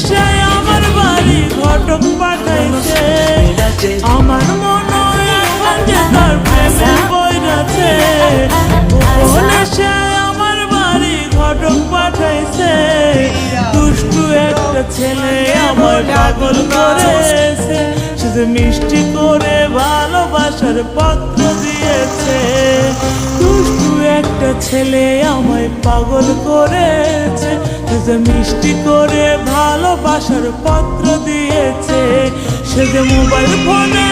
সে আমার বাড়ি ঘটক পাঠাইছে। আমার মনে এখন যে তার প্রেমে বইরাছে, গোপনে সে আমার বাড়ি ঘটক পাঠাইছে। দুষ্টু একটা ছেলে আমার পাগল করেছে, সে যে মিষ্টি করে ভালোবাসার পত্র দিয়েছে। দুষ্টু একটা ছেলে আমায় পাগল করেছে, সে যে মিষ্টি করে ভালোবাসার পত্র দিয়েছে। সে যে মোবাইল ফোনে